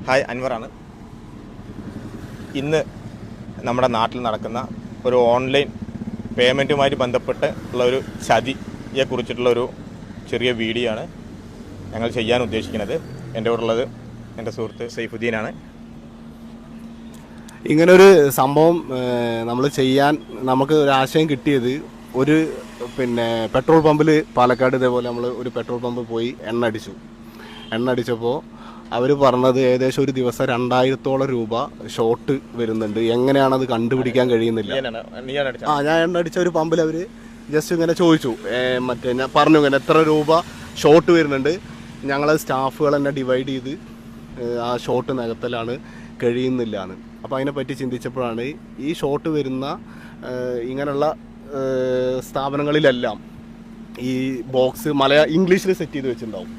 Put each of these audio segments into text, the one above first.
Hi, അൻവറാണ്. ഇന്ന് നമ്മുടെ നാട്ടിൽ നടക്കുന്ന ഒരു ഓൺലൈൻ പേയ്മെൻറ്റുമായി ബന്ധപ്പെട്ട് ഉള്ള ഒരു ചതിയെക്കുറിച്ചിട്ടുള്ളൊരു ചെറിയ വീഡിയോ ആണ് ഞങ്ങൾ ചെയ്യാൻ ഉദ്ദേശിക്കുന്നത്. എൻ്റെ കൂടെ ഉള്ളത് എൻ്റെ സുഹൃത്ത് സൈഫുദ്ദീനാണ്. ഇങ്ങനൊരു സംഭവം നമ്മൾ ചെയ്യാൻ നമുക്ക് ഒരു ആശയം കിട്ടിയത് ഒരു പെട്രോൾ പമ്പിൽ പാലക്കാട് ഇതേപോലെ നമ്മൾ ഒരു പെട്രോൾ പമ്പ് പോയി എണ്ണ അടിച്ചപ്പോൾ അവർ പറഞ്ഞത് ഏകദേശം ഒരു ദിവസം 2000-ഓളം രൂപ ഷോർട്ട് വരുന്നുണ്ട്. എങ്ങനെയാണത് കണ്ടുപിടിക്കാൻ കഴിയുന്നില്ല. ഞാൻ എണ്ണ അടിച്ച ഒരു പമ്പിൽ അവർ ജസ്റ്റ് ഇങ്ങനെ ചോദിച്ചു, ഞാൻ പറഞ്ഞു ഇങ്ങനെ എത്ര രൂപ ഷോർട്ട് വരുന്നുണ്ട്. ഞങ്ങളെ സ്റ്റാഫുകൾ തന്നെ ഡിവൈഡ് ചെയ്ത് ആ ഷോർട്ട് നികത്തലാണ് കഴിയുന്നില്ലാന്ന്. അപ്പോൾ അതിനെപ്പറ്റി ചിന്തിച്ചപ്പോഴാണ് ഈ ഷോർട്ട് വരുന്ന ഇങ്ങനെയുള്ള സ്ഥാപനങ്ങളിലെല്ലാം ഈ ബോക്സ് ഇംഗ്ലീഷിൽ സെറ്റ് ചെയ്ത് വെച്ചിട്ടുണ്ടാവും.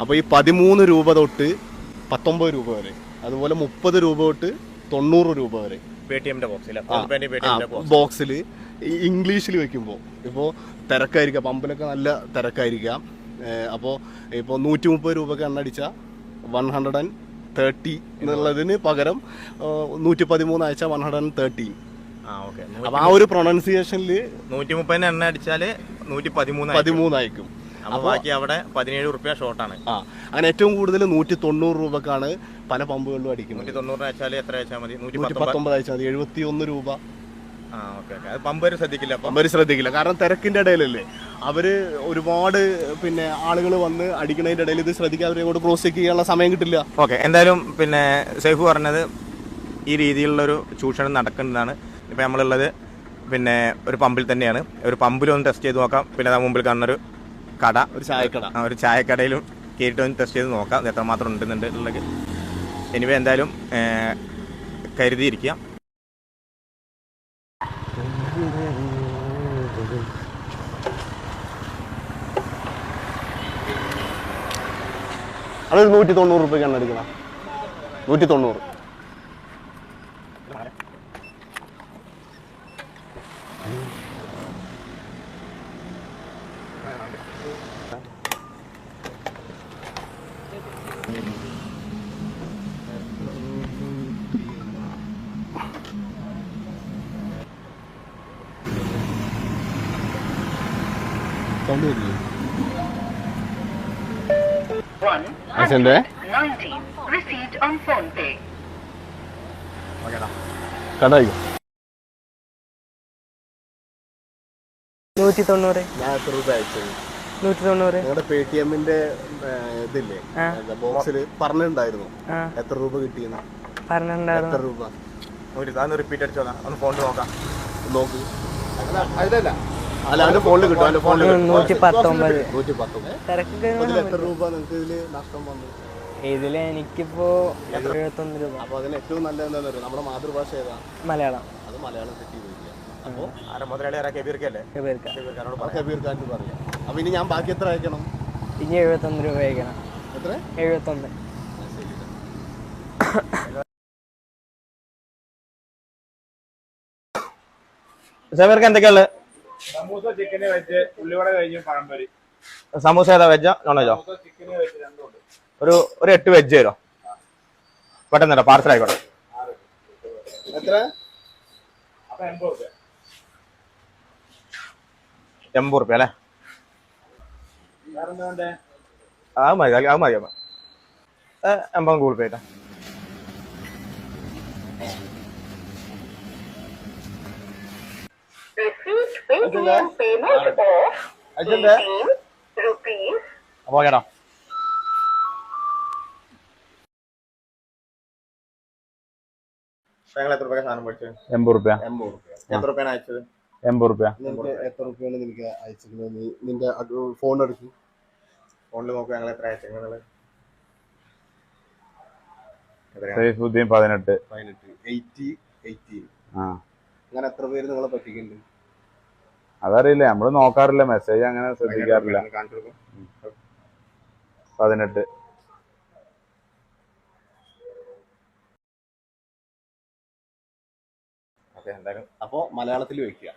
അപ്പോൾ ഈ 13 രൂപ തൊട്ട് 19 രൂപ വരെ, അതുപോലെ 30 രൂപ തൊട്ട് 90 രൂപ വരെ ബോക്സിൽ ഇംഗ്ലീഷിൽ വെക്കുമ്പോൾ ഇപ്പോൾ തിരക്കായിരിക്കാം, പമ്പിലൊക്കെ നല്ല തിരക്കായിരിക്കാം. അപ്പോൾ ഇപ്പോൾ 130 രൂപയ്ക്ക് എണ്ണ അടിച്ചാൽ 130 എന്നുള്ളതിന് പകരം 113 അയച്ചാൽ 113. അപ്പോൾ ആ ഒരു പ്രൊണൗൺസിയേഷനിൽ 130 എണ്ണ അടിച്ചാൽ 113 അയക്കും. ബാക്കി അവിടെ 17 രൂപ ഷോർട്ടാണ്. അങ്ങനെ ഏറ്റവും കൂടുതൽ 190 രൂപക്കാണ് പല പമ്പുകളിലും അടിക്കുന്നത്. 190 അയച്ചാൽ എത്ര അയച്ചാൽ മതി? 119 അയച്ചാൽ മതി. 71 രൂപ. പമ്പര് ശ്രദ്ധിക്കില്ല. കാരണം തിരക്കിന്റെ ഇടയിലല്ലേ അവര് ഒരുപാട് ആളുകൾ വന്ന് അടിക്കുന്നതിന്റെ ഇടയിൽ ഇത് ശ്രദ്ധിക്കാൻ അവരെ കൂടെ ക്രോസ് ചെക്ക് ചെയ്യാനുള്ള സമയം കിട്ടില്ല. എന്തായാലും സൈഫ് പറഞ്ഞത് ഈ രീതിയിലുള്ളൊരു ചൂഷണം നടക്കുന്നതാണ്. ഇപ്പം നമ്മളുള്ളത് ഒരു പമ്പിൽ തന്നെയാണ്. ഒരു പമ്പിലൊന്ന് ടെസ്റ്റ് ചെയ്ത് നോക്കാം. പിന്നെ മുമ്പിൽ കാണുന്നൊരു കട, ഒരു ചായക്കടയിലും കയറിയിട്ട് ഒന്ന് ടെസ്റ്റ് ചെയ്ത് നോക്കാം എത്രമാത്രം ഉണ്ടെന്നുള്ളത്. എനിവേ എന്തായാലും കരുതിയിരിക്കുക. അത് 190 രൂപയ്ക്കാണ് അടിക്കണം. 190. കടായി 190. ഞാൻ എത്ര രൂപ അയച്ചത്? 190. നിങ്ങളുടെ പേടിഎമ്മിന്റെ ഇതില്ലേ ബോക്സിൽ പറഞ്ഞിട്ടുണ്ടായിരുന്നു എത്ര രൂപ കിട്ടിയെന്ന്? എത്ര രൂപ? റിപ്പീറ്റ് അടിച്ചോ, ഒന്ന് ഫോണിൽ നോക്കാം. നോക്ക്. അല്ല, അവന്റെ ഫോണിൽ കിട്ടും. 119. എത്ര രൂപ നിങ്ങൾക്ക് ഇതില് നഷ്ടം വന്നു? ഇതില് എനിക്കിപ്പോ 71 രൂപ. അപ്പൊ അതിന് ഏറ്റവും നല്ല എന്താണെന്ന് അറിയാം, നമ്മുടെ മാതൃഭാഷ ഏതാ? മലയാളം. അത് മലയാളം തെറ്റി പോയില്ല. അപ്പൊ കബീർക്കാരന് പറയാം. അപ്പൊ ഇനി ഞാൻ ബാക്കി എത്ര അയക്കണം? ഇനി 71 രൂപ അയക്കണം. എത്ര? 71. എന്തൊക്കെയുള്ളത്? സമൂസ, ചിക്കൻ, വെജ്, ഉള്ളിവട കഴിഞ്ഞു, പഴംപൊരി. സമൂസ ഏതാ, വെജോ നോൺ വെജോ? ചിക്കൻ, വെജ് രണ്ടുണ്ട്. ഒരു 8 വെജ് തരോ? പെട്ടെന്നല്ലോ, പാർസൽ ആയിക്കോട്ടെ. എത്ര? 80 രൂപ. 80 രൂപ അല്ലേ? അത് മതി. 80 ഗൂഗിൾ പേ ആയിട്ടാ. അപ്പൊ കേട്ടോ, എത്ര രൂപ സാധനം മേടിച്ചത്? 80 രൂപ. എത്ര രൂപയാണ് അയച്ചത്? 80 രൂപ. എത്ര രൂപയാണ് നിനക്ക് അയച്ചത്? നിന്റെ ഫോൺ എടുക്കും, ഫോണിൽ നോക്കുക ഞങ്ങൾ എത്ര അയച്ചത്. സൈഫുദ്ദീൻ 18. 18. അങ്ങനെ എത്ര പേര് നിങ്ങളെ പറ്റിക്കുന്നുണ്ട്? അതറിയില്ല, നമ്മള് നോക്കാറില്ല, മെസ്സേജ് അങ്ങനെ ശ്രദ്ധിക്കാറില്ല. 18. അപ്പോ മലയാളത്തിൽ വെക്കുക.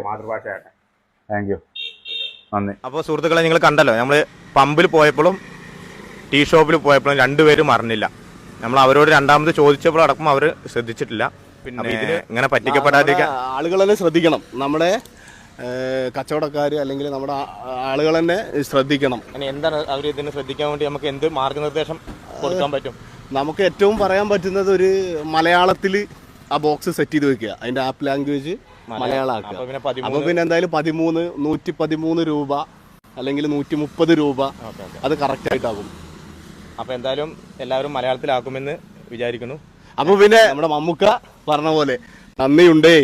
മാതൃഭാഷയാട്ടെ. താങ്ക് യു, നന്ദി. അപ്പോൾ സുഹൃത്തുക്കളെ, നിങ്ങൾ കണ്ടല്ലോ, നമ്മൾ പമ്പിൽ പോയപ്പോഴും ടീ ഷോപ്പിൽ പോയപ്പോഴും രണ്ടുപേരും അറിഞ്ഞില്ല. നമ്മൾ അവരോട് രണ്ടാമത് ചോദിച്ചപ്പോൾ അടക്കം അവർ ശ്രദ്ധിച്ചിട്ടില്ല. പിന്നെ ഇതിന് ഇങ്ങനെ പറ്റിക്കപ്പെടാതിരിക്കാൻ ആളുകൾ തന്നെ ശ്രദ്ധിക്കണം. നമ്മുടെ കച്ചവടക്കാർ അല്ലെങ്കിൽ നമ്മുടെ ആളുകൾ തന്നെ ശ്രദ്ധിക്കണം. എന്താണ് അവർ ഇതിന് ശ്രദ്ധിക്കാൻ വേണ്ടി നമുക്ക് എന്ത് മാർഗനിർദ്ദേശം കൊടുക്കാൻ പറ്റും? നമുക്ക് ഏറ്റവും പറയാൻ പറ്റുന്നത് ഒരു മലയാളത്തിൽ ആ ബോക്സ് സെറ്റ് ചെയ്ത് വെക്കുക, അതിന്റെ ആപ്പ് ലാംഗ്വേജ് മലയാളമാക്കുക. അപ്പോൾ പിന്നെ എന്തായാലും 113 രൂപ അല്ലെങ്കിൽ 130 രൂപ അത് കറക്റ്റ് ആയിട്ടാകും. അപ്പോൾ എന്തായാലും എല്ലാവരും മലയാളത്തിലാക്കുമെന്ന് വിചാരിക്കുന്നു. അപ്പോൾ പിന്നെ നമ്മുടെ മമ്മൂക്ക പറഞ്ഞ പോലെ നന്ദിയുണ്ടേ.